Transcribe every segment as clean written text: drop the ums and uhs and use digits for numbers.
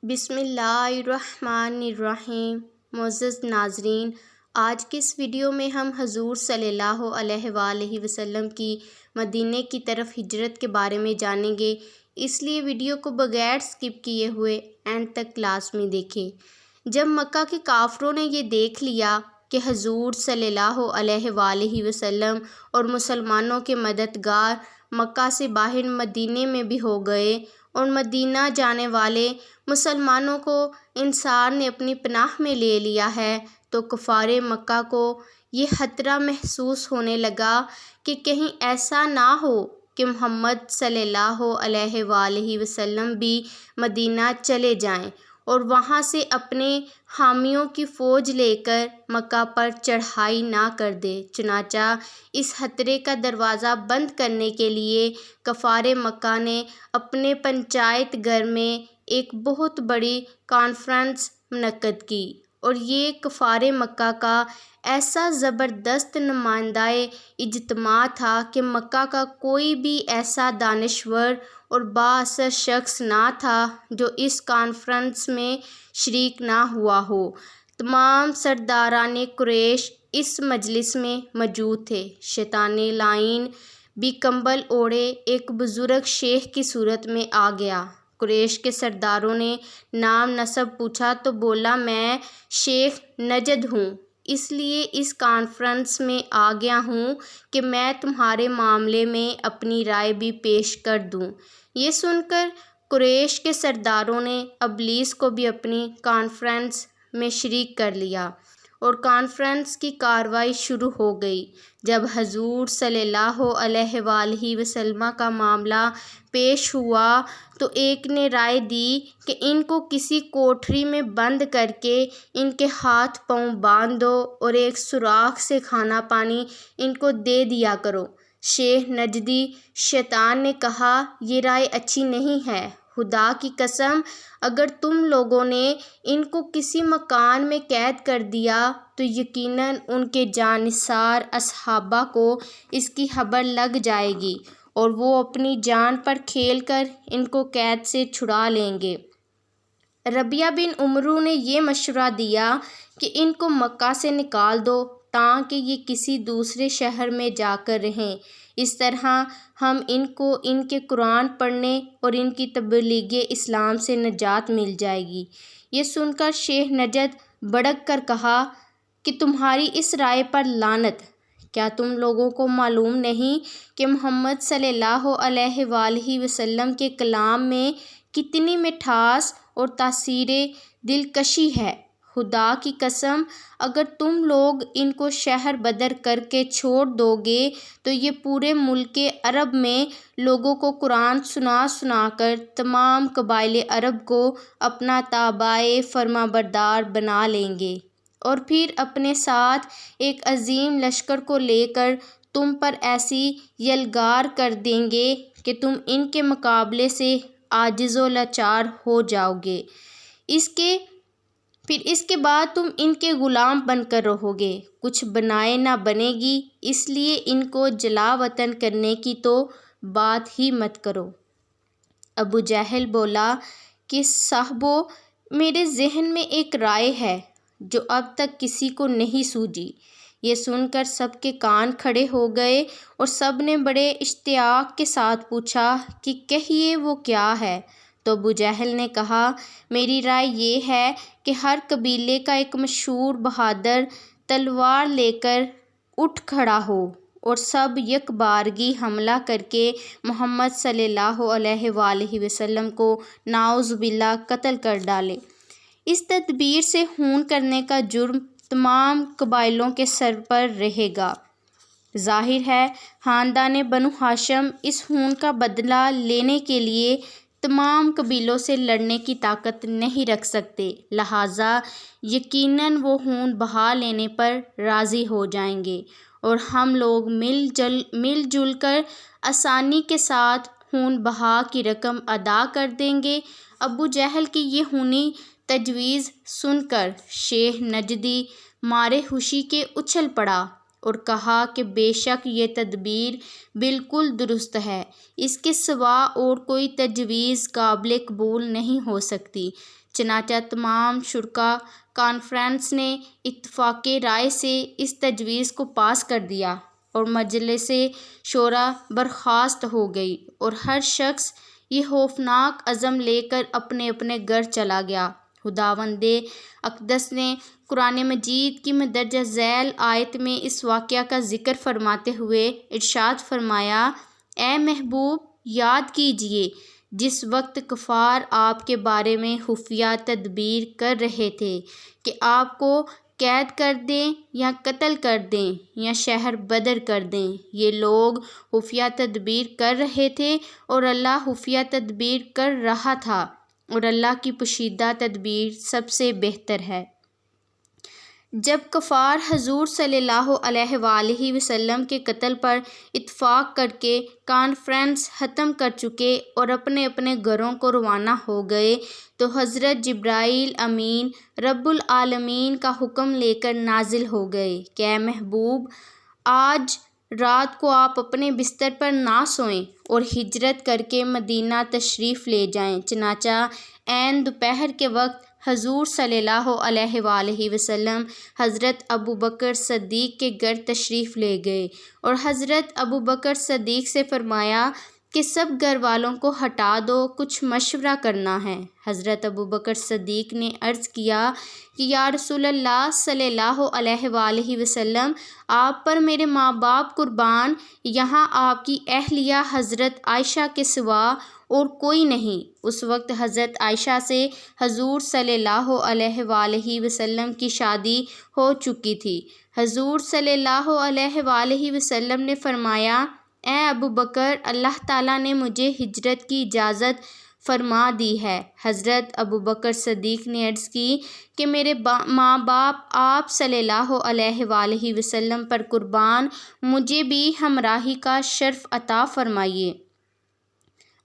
بسم اللہ الرحمن الرحیم۔ معزز ناظرین، آج کے اس ویڈیو میں ہم حضور صلی اللہ علیہ وآلہ وسلم کی مدینے کی طرف ہجرت کے بارے میں جانیں گے، اس لیے ویڈیو کو بغیر سکپ کیے ہوئے اینڈ تک لازمی دیکھیں۔ جب مکہ کے کافروں نے یہ دیکھ لیا کہ حضور صلی اللہ علیہ وآلہ وسلم اور مسلمانوں کے مددگار مکہ سے باہر مدینے میں بھی ہو گئے اور مدینہ جانے والے مسلمانوں کو انصار نے اپنی پناہ میں لے لیا ہے، تو کفار مکہ کو یہ خطرہ محسوس ہونے لگا کہ کہیں ایسا نہ ہو کہ محمد صلی اللہ علیہ وآلہ وسلم بھی مدینہ چلے جائیں اور وہاں سے اپنے حامیوں کی فوج لے کر مکہ پر چڑھائی نہ کر دے۔ چنانچہ اس خطرے کا دروازہ بند کرنے کے لیے کفار مکہ نے اپنے پنچایت گھر میں ایک بہت بڑی کانفرنس منعقد کی، اور یہ کفار مکہ کا ایسا زبردست نمائندہ اجتماع تھا کہ مکہ کا کوئی بھی ایسا دانشور اور بااثر شخص نہ تھا جو اس کانفرنس میں شریک نہ ہوا ہو۔ تمام سرداران قریش اس مجلس میں موجود تھے۔ شیطان لعین بھی کمبل اوڑھے ایک بزرگ شیخ کی صورت میں آ گیا۔ قریش کے سرداروں نے نام نسب پوچھا تو بولا، میں شیخ نجد ہوں، اس لیے اس کانفرنس میں آ گیا ہوں کہ میں تمہارے معاملے میں اپنی رائے بھی پیش کر دوں۔ یہ سن کر قریش کے سرداروں نے ابلیس کو بھی اپنی کانفرنس میں شریک کر لیا اور کانفرنس کی کارروائی شروع ہو گئی۔ جب حضور صلی اللہ علیہ وآلہ وسلم کا معاملہ پیش ہوا تو ایک نے رائے دی کہ ان کو کسی کوٹھری میں بند کر کے ان کے ہاتھ پاؤں باندھ دو اور ایک سوراخ سے کھانا پانی ان کو دے دیا کرو۔ شیخ نجدی شیطان نے کہا، یہ رائے اچھی نہیں ہے، خدا کی قسم اگر تم لوگوں نے ان کو کسی مکان میں قید کر دیا تو یقیناً ان کے جانثار اصحابہ کو اس کی خبر لگ جائے گی اور وہ اپنی جان پر کھیل کر ان کو قید سے چھڑا لیں گے۔ ربیعہ بن عمرو نے یہ مشورہ دیا کہ ان کو مکہ سے نکال دو تاکہ یہ کسی دوسرے شہر میں جا کر رہیں، اس طرح ہم ان کو ان کے قرآن پڑھنے اور ان کی تبلیغ اسلام سے نجات مل جائے گی۔ یہ سن کر شیخ نجد بھڑک کر کہا کہ تمہاری اس رائے پر لعنت! کیا تم لوگوں کو معلوم نہیں کہ محمد صلی اللہ علیہ وآلہ وسلم کے کلام میں کتنی مٹھاس اور تاثیر دلکشی ہے؟ خدا کی قسم اگر تم لوگ ان کو شہر بدر کر کے چھوڑ دو گے تو یہ پورے ملک عرب میں لوگوں کو قرآن سنا سنا کر تمام قبائل عرب کو اپنا تابع فرمانبردار بنا لیں گے، اور پھر اپنے ساتھ ایک عظیم لشکر کو لے کر تم پر ایسی یلغار کر دیں گے کہ تم ان کے مقابلے سے عاجز و لاچار ہو جاؤ گے۔ پھر اس کے بعد تم ان کے غلام بن کر رہو گے، کچھ بنائے نہ بنے گی، اس لیے ان کو جلا وطن کرنے کی تو بات ہی مت کرو۔ ابو جہل بولا کہ صاحبو، میرے ذہن میں ایک رائے ہے جو اب تک کسی کو نہیں سوجھی۔ یہ سن کر سب کے کان کھڑے ہو گئے اور سب نے بڑے اشتیاق کے ساتھ پوچھا کہ کہیے وہ کیا ہے؟ تو ابو جہل نے کہا، میری رائے یہ ہے کہ ہر قبیلے کا ایک مشہور بہادر تلوار لے کر اٹھ کھڑا ہو اور سب یک بارگی حملہ کر کے محمد صلی اللہ علیہ وآلہ وسلم کو نعوذ باللہ قتل کر ڈالے۔ اس تدبیر سے خون کرنے کا جرم تمام قبائلوں کے سر پر رہے گا۔ ظاہر ہے خاندان بنو ہاشم اس خون کا بدلہ لینے کے لیے تمام قبیلوں سے لڑنے کی طاقت نہیں رکھ سکتے، لہٰذا یقیناً وہ خون بہا لینے پر راضی ہو جائیں گے اور ہم لوگ مل جل کر آسانی کے ساتھ خون بہا کی رقم ادا کر دیں گے۔ ابو جہل کی یہ خونی تجویز سن کر شیخ نجدی مارے خوشی کے اچھل پڑا اور کہا کہ بے شک یہ تدبیر بالکل درست ہے، اس کے سوا اور کوئی تجویز قابل قبول نہیں ہو سکتی۔ چنانچہ تمام شرکاء کانفرنس نے اتفاق رائے سے اس تجویز کو پاس کر دیا اور مجلس شورا برخاست ہو گئی اور ہر شخص یہ خوفناک عزم لے کر اپنے اپنے گھر چلا گیا۔ خداوند اقدس نے قرآن مجید کی مندرجہ ذیل آیت میں اس واقعہ کا ذکر فرماتے ہوئے ارشاد فرمایا، اے محبوب یاد کیجئے جس وقت کفار آپ کے بارے میں خفیہ تدبیر کر رہے تھے کہ آپ کو قید کر دیں یا قتل کر دیں یا شہر بدر کر دیں۔ یہ لوگ خفیہ تدبیر کر رہے تھے اور اللہ خفیہ تدبیر کر رہا تھا، اور اللہ کی پوشیدہ تدبیر سب سے بہتر ہے۔ جب کفار حضور صلی اللہ علیہ وآلہ وسلم کے قتل پر اتفاق کر کے کانفرنس ختم کر چکے اور اپنے اپنے گھروں کو روانہ ہو گئے تو حضرت جبرائیل امین رب العالمین کا حکم لے کر نازل ہو گئے کہ اے محبوب آج رات کو آپ اپنے بستر پر نہ سوئیں اور ہجرت کر کے مدینہ تشریف لے جائیں۔ چنانچہ عین دوپہر کے وقت حضور صلی اللہ علیہ وآلہ وسلم حضرت ابوبکر صدیق کے گھر تشریف لے گئے اور حضرت ابوبکر صدیق سے فرمایا کہ سب گھر والوں کو ہٹا دو، کچھ مشورہ کرنا ہے۔ حضرت ابوبکر صدیق نے عرض کیا کہ یا رسول اللہ صلی اللہ علیہ وآلہ وسلم، آپ پر میرے ماں باپ قربان، یہاں آپ کی اہلیہ حضرت عائشہ کے سوا اور کوئی نہیں۔ اس وقت حضرت عائشہ سے حضور صلی اللہ علیہ وآلہ وسلم کی شادی ہو چکی تھی۔ حضور صلی اللہ علیہ وآلہ وسلم نے فرمایا، اے ابوبکر اللہ تعالیٰ نے مجھے ہجرت کی اجازت فرما دی ہے۔ حضرت ابوبکر صدیق نے عرض کی کہ میرے ماں باپ آپ صلی اللہ علیہ وآلہ وسلم پر قربان، مجھے بھی ہمراہی کا شرف عطا فرمائیے۔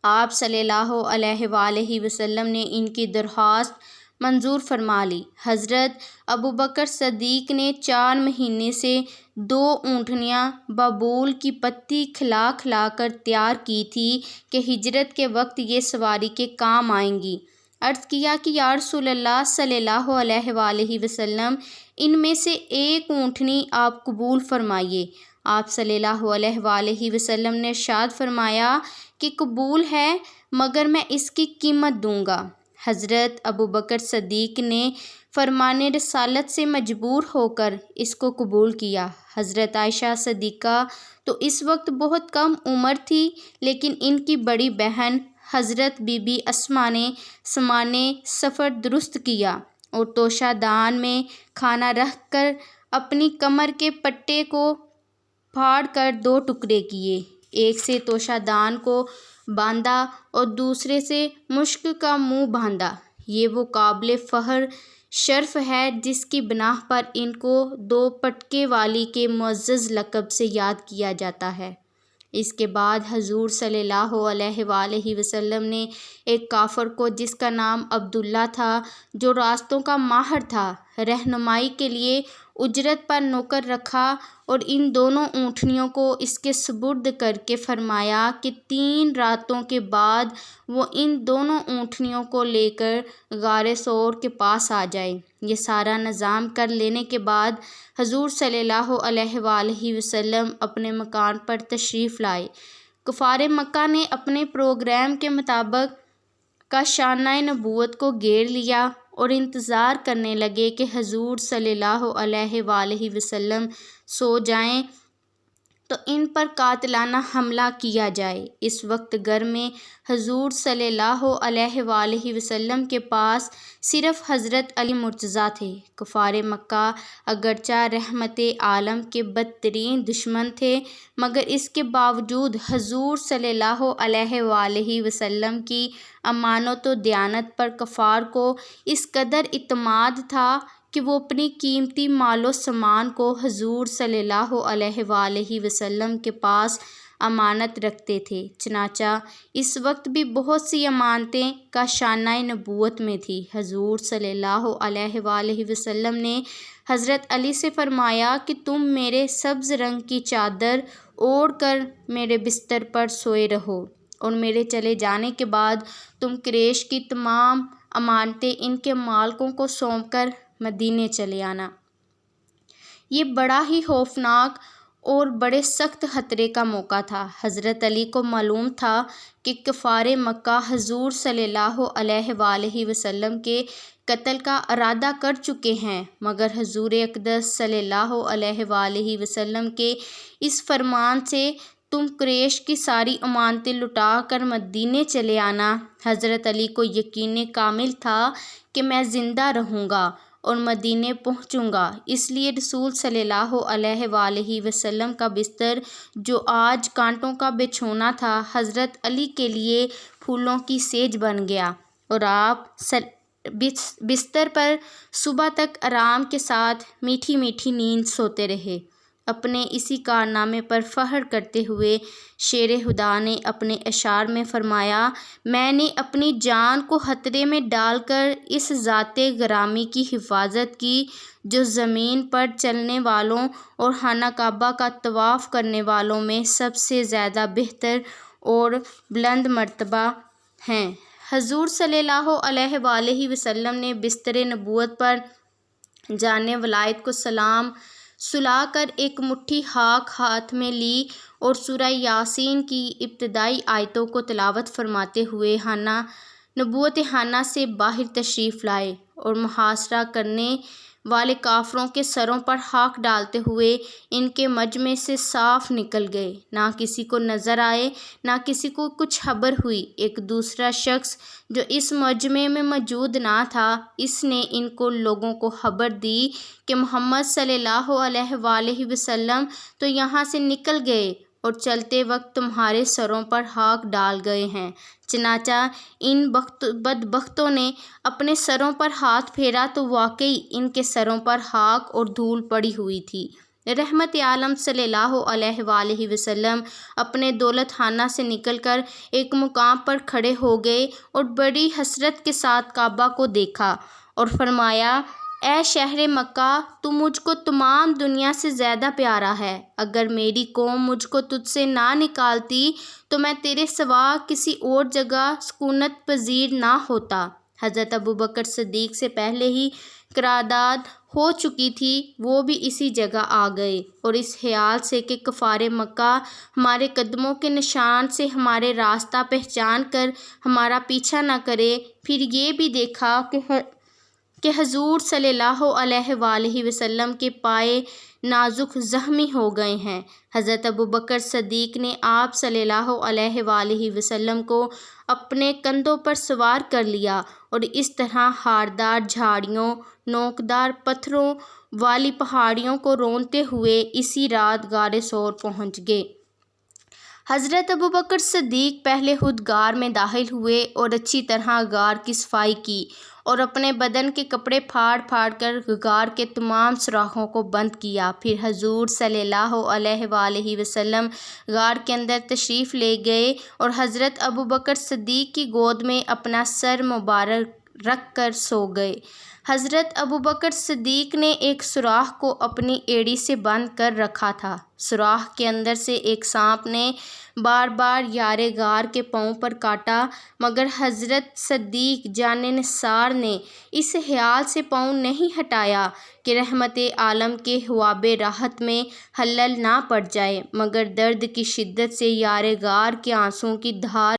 آپ صلی اللہ علیہ وآلہ وسلم نے ان کی درخواست منظور فرما لی۔ حضرت ابوبکر صدیق نے 4 مہینے سے 2 اونٹنیاں بابول کی پتی کھلا کھلا کر تیار کی تھی کہ ہجرت کے وقت یہ سواری کے کام آئیں گی۔ عرض کیا کہ یا رسول اللہ صلی اللہ علیہ وآلہ وسلم، ان میں سے ایک اونٹنی آپ قبول فرمائیے۔ آپ صلی اللہ علیہ وآلہ وسلم نے ارشاد فرمایا کہ قبول ہے، مگر میں اس کی قیمت دوں گا۔ حضرت ابوبکر صدیق نے فرمان رسالت سے مجبور ہو کر اس کو قبول کیا۔ حضرت عائشہ صدیقہ تو اس وقت بہت کم عمر تھی، لیکن ان کی بڑی بہن حضرت بی بی اسماء نے سامان سفر درست کیا اور توشہ دان میں کھانا رکھ کر اپنی کمر کے پٹے کو پھاڑ کر 2 ٹکڑے کیے، ایک سے توشہ دان کو باندھا اور دوسرے سے مشک کا منہ باندھا۔ یہ وہ قابل فخر شرف ہے جس کی بنا پر ان کو 2 پٹکے والی کے معزز لقب سے یاد کیا جاتا ہے۔ اس کے بعد حضور صلی اللہ علیہ وآلہ وسلم نے ایک کافر کو جس کا نام عبداللہ تھا، جو راستوں کا ماہر تھا، رہنمائی کے لیے اجرت پر نوکر رکھا اور ان دونوں اونٹنیوں کو اس کے سپرد کر کے فرمایا کہ 3 راتوں کے بعد وہ ان دونوں اونٹنیوں کو لے کر غار ثور کے پاس آ جائے۔ یہ سارا نظام کر لینے کے بعد حضور صلی اللہ علیہ وآلہ وسلم اپنے مکان پر تشریف لائے۔ کفار مکہ نے اپنے پروگرام کے مطابق کاشانۂ نبوت کو گھیر لیا اور انتظار کرنے لگے کہ حضور صلی اللہ علیہ وآلہ وسلم سو جائیں تو ان پر قاتلانہ حملہ کیا جائے۔ اس وقت گھر میں حضور صلی اللہ علیہ وآلہ وسلم کے پاس صرف حضرت علی مرتضیٰ تھے۔ کفار مکہ اگرچہ رحمت عالم کے بدترین دشمن تھے، مگر اس کے باوجود حضور صلی اللہ علیہ وآلہ وسلم کی امانت و دیانت پر کفار کو اس قدر اعتماد تھا کہ وہ اپنی قیمتی مال و سامان کو حضور صلی اللہ علیہ وآلہ وسلم کے پاس امانت رکھتے تھے۔ چنانچہ اس وقت بھی بہت سی امانتیں کا شانہ نبوت میں تھی۔ حضور صلی اللہ علیہ وآلہ وسلم نے حضرت علی سے فرمایا کہ تم میرے سبز رنگ کی چادر اوڑھ کر میرے بستر پر سوئے رہو، اور میرے چلے جانے کے بعد تم قریش کی تمام امانتیں ان کے مالکوں کو سونپ کر مدینے چلے آنا۔ یہ بڑا ہی خوفناک اور بڑے سخت خطرے کا موقع تھا۔ حضرت علی کو معلوم تھا کہ کفار مکہ حضور صلی اللہ علیہ وآلہ وسلم کے قتل کا ارادہ کر چکے ہیں، مگر حضور اقدس صلی اللہ علیہ وآلہ وسلم کے اس فرمان سے تم قریش کی ساری امانتیں لٹا کر مدینے چلے آنا، حضرت علی کو یقین کامل تھا کہ میں زندہ رہوں گا اور مدینے پہنچوں گا۔ اس لیے رسول صلی اللہ علیہ وآلہ وسلم کا بستر، جو آج کانٹوں کا بچھونا تھا، حضرت علی کے لیے پھولوں کی سیج بن گیا، اور آپ بستر پر صبح تک آرام کے ساتھ میٹھی میٹھی نیند سوتے رہے۔ اپنے اسی کارنامے پر فخر کرتے ہوئے شیر خدا نے اپنے اشعار میں فرمایا: میں نے اپنی جان کو خطرے میں ڈال کر اس ذات گرامی کی حفاظت کی، جو زمین پر چلنے والوں اور خانہ کعبہ کا طواف کرنے والوں میں سب سے زیادہ بہتر اور بلند مرتبہ ہیں۔ حضور صلی اللہ علیہ وآلہ وسلم نے بستر نبوت پر جان ولایت کو سلام سلا کر ایک مٹھی خاک ہاتھ میں لی اور سورہ یاسین کی ابتدائی آیتوں کو تلاوت فرماتے ہوئے نبوت خانہ سے باہر تشریف لائے، اور محاصرہ کرنے والے کافروں کے سروں پر خاک ڈالتے ہوئے ان کے مجمع سے صاف نکل گئے۔ نہ کسی کو نظر آئے، نہ کسی کو کچھ خبر ہوئی۔ ایک دوسرا شخص جو اس مجمع میں موجود نہ تھا، اس نے ان کو لوگوں کو خبر دی کہ محمد صلی اللہ علیہ وآلہ وسلم تو یہاں سے نکل گئے اور چلتے وقت تمہارے سروں پر خاک ڈال گئے ہیں۔ چنانچہ ان بدبختوں نے اپنے سروں پر ہاتھ پھیرا تو واقعی ان کے سروں پر خاک اور دھول پڑی ہوئی تھی۔ رحمت عالم صلی اللہ علیہ وآلہ وسلم اپنے دولت خانہ سے نکل کر ایک مقام پر کھڑے ہو گئے اور بڑی حسرت کے ساتھ کعبہ کو دیکھا اور فرمایا: اے شہر مکہ، تو مجھ کو تمام دنیا سے زیادہ پیارا ہے۔ اگر میری قوم مجھ کو تجھ سے نہ نکالتی تو میں تیرے سوا کسی اور جگہ سکونت پذیر نہ ہوتا۔ حضرت ابوبکر صدیق سے پہلے ہی قرارداد ہو چکی تھی، وہ بھی اسی جگہ آ گئے، اور اس خیال سے کہ کفار مکہ ہمارے قدموں کے نشان سے ہمارے راستہ پہچان کر ہمارا پیچھا نہ کرے۔ پھر یہ بھی دیکھا کہ حضور صلی اللہ علیہ وآلہ وسلم کے پائے نازک زخمی ہو گئے ہیں۔ حضرت ابوبکر صدیق نے آپ صلی اللہ علیہ وآلہ وسلم کو اپنے کندھوں پر سوار کر لیا، اور اس طرح خاردار جھاڑیوں، نوکدار پتھروں والی پہاڑیوں کو رونتے ہوئے اسی رات غار ثور پہنچ گئے۔ حضرت ابوبکر صدیق پہلے خود غار میں داخل ہوئے اور اچھی طرح غار کی صفائی کی، اور اپنے بدن کے کپڑے پھاڑ پھاڑ کر غار کے تمام سوراخوں کو بند کیا۔ پھر حضور صلی اللہ علیہ وآلہ وسلم غار کے اندر تشریف لے گئے اور حضرت ابوبکر صدیق کی گود میں اپنا سر مبارک رکھ کر سو گئے۔ حضرت ابوبکر صدیق نے ایک سوراخ کو اپنی ایڑی سے بند کر رکھا تھا۔ سوراخ کے اندر سے ایک سانپ نے بار بار یار غار کے پاؤں پر کاٹا، مگر حضرت صدیق جان نثار نے اس خیال سے پاؤں نہیں ہٹایا کہ رحمت عالم کے خواب راحت میں خلل نہ پڑ جائے، مگر درد کی شدت سے یار غار کے آنسوؤں کی دھار